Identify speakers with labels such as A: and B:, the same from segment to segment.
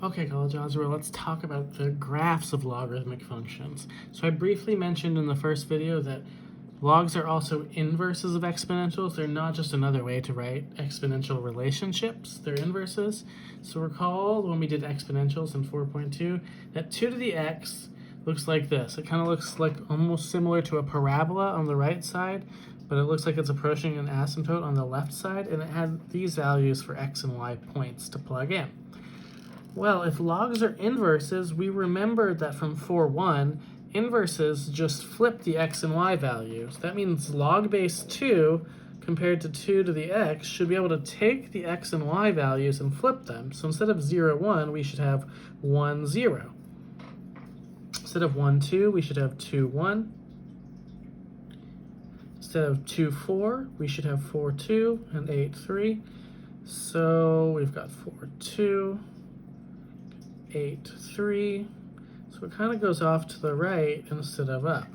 A: Okay, college algebra, let's talk about the graphs of logarithmic functions. So I briefly mentioned in the first video that logs are also inverses of exponentials. They're not just another way to write exponential relationships, they're inverses. So recall when we did exponentials in 4.2 that 2 to the x looks like this. It kind of looks like almost similar to a parabola on the right side, but it looks like it's approaching an asymptote on the left side, and it had these values for x and y points to plug in. Well, if logs are inverses, we remembered that from 4.1, inverses just flip the x and y values. That means log base 2 compared to 2 to the x should be able to take the x and y values and flip them. So instead of 0, 1, we should have 1, 0. Instead of 1, 2, we should have 2, 1. Instead of 2, 4, we should have 4, 2 and 8, 3. So we've got 4, 2. 8, 3. So it kind of goes off to the right instead of up.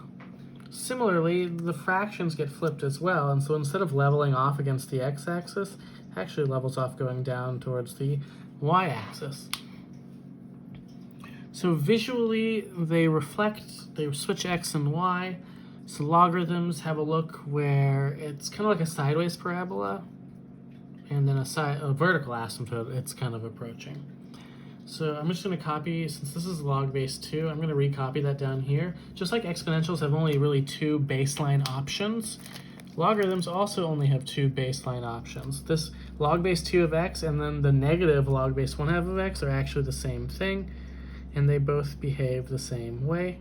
A: Similarly, the fractions get flipped as well, and so instead of leveling off against the x-axis, it actually levels off going down towards the y-axis. So visually, they switch x and y. So logarithms have a look where it's kind of like a sideways parabola, and then a vertical asymptote it's kind of approaching. So I'm just going to copy, since this is log base 2, I'm going to recopy that down here. Just like exponentials have only really 2 baseline options, logarithms also only have 2 baseline options. This log base 2 of x and then the negative log base 1/2 of x are actually the same thing, and they both behave the same way.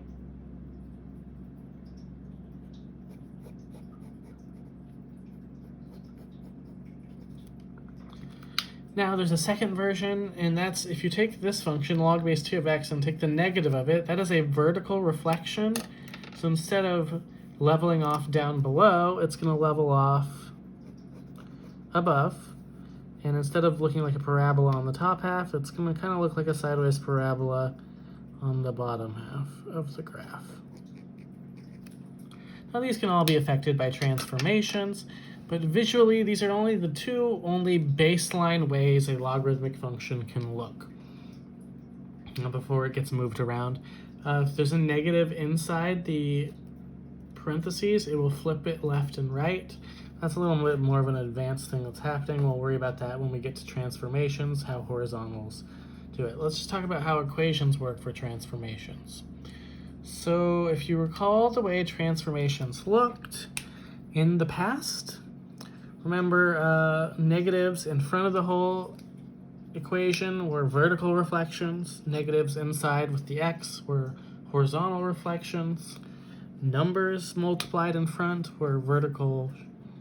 A: Now there's a second version, and that's if you take this function, log base 2 of x, and take the negative of it, that is a vertical reflection. So instead of leveling off down below, it's going to level off above. And instead of looking like a parabola on the top half, it's going to kind of look like a sideways parabola on the bottom half of the graph. Now these can all be affected by transformations, but visually these are only the two baseline ways a logarithmic function can look. Now before it gets moved around, if there's a negative inside the parentheses, it will flip it left and right. That's a little bit more of an advanced thing that's happening. We'll worry about that when we get to transformations, how horizontals do it. Let's just talk about how equations work for transformations. So if you recall the way transformations looked in the past, remember negatives in front of the whole equation were vertical reflections. Negatives inside with the x were horizontal reflections. Numbers multiplied in front were vertical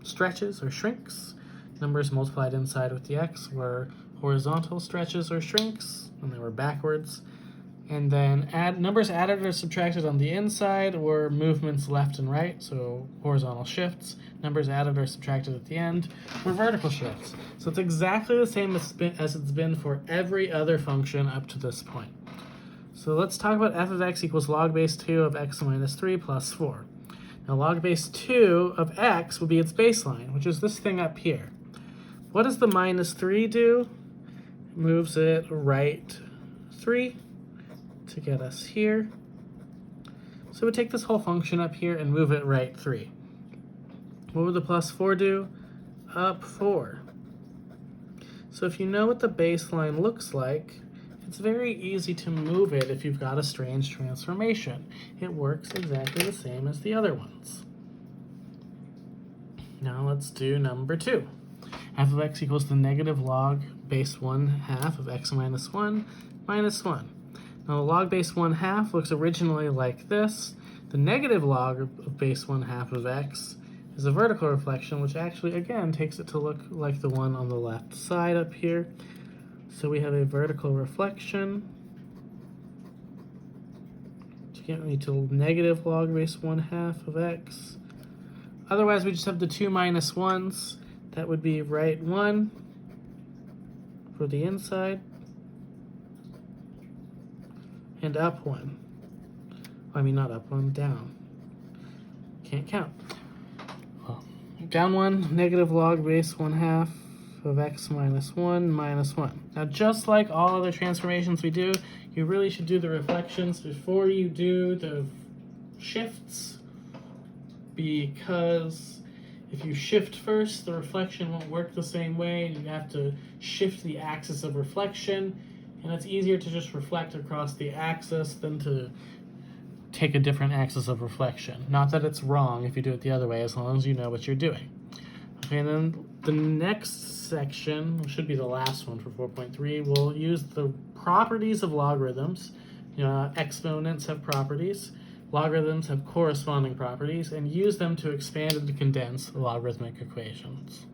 A: stretches or shrinks. Numbers multiplied inside with the x were horizontal stretches or shrinks, and they were backwards. And then numbers added or subtracted on the inside were movements left and right, so horizontal shifts. Numbers added or subtracted at the end were vertical shifts. So it's exactly the same as it's been for every other function up to this point. So let's talk about f of x equals log base 2 of x minus 3 plus 4. Now log base 2 of x will be its baseline, which is this thing up here. What does the minus 3 do? It moves it right 3 to get us here. So we take this whole function up here and move it right 3. What would the plus 4 do? Up 4. So if you know what the baseline looks like, it's very easy to move it if you've got a strange transformation. It works exactly the same as the other ones. Now let's do number 2. F of x equals the negative log base 1/2 of x minus 1 minus 1. Now the log base 1/2 looks originally like this. The negative log of base 1/2 of x is a vertical reflection, which actually, again, takes it to look like the one on the left side up here. So we have a vertical reflection to get me to negative log base 1/2 of x. Otherwise, we just have the two minus 1s. That would be right 1 for the inside, and up 1. I mean, not up 1, down. Can't count. Well, down 1, negative log base 1/2 of x minus 1 minus 1. Now, just like all other transformations we do, you really should do the reflections before you do the shifts, because if you shift first, the reflection won't work the same way. You have to shift the axis of reflection, and it's easier to just reflect across the axis than to take a different axis of reflection. Not that it's wrong if you do it the other way, as long as you know what you're doing. Okay, and then the next section, which should be the last one for 4.3, we'll use the properties of logarithms. Exponents have properties, logarithms have corresponding properties, and use them to expand and condense logarithmic equations.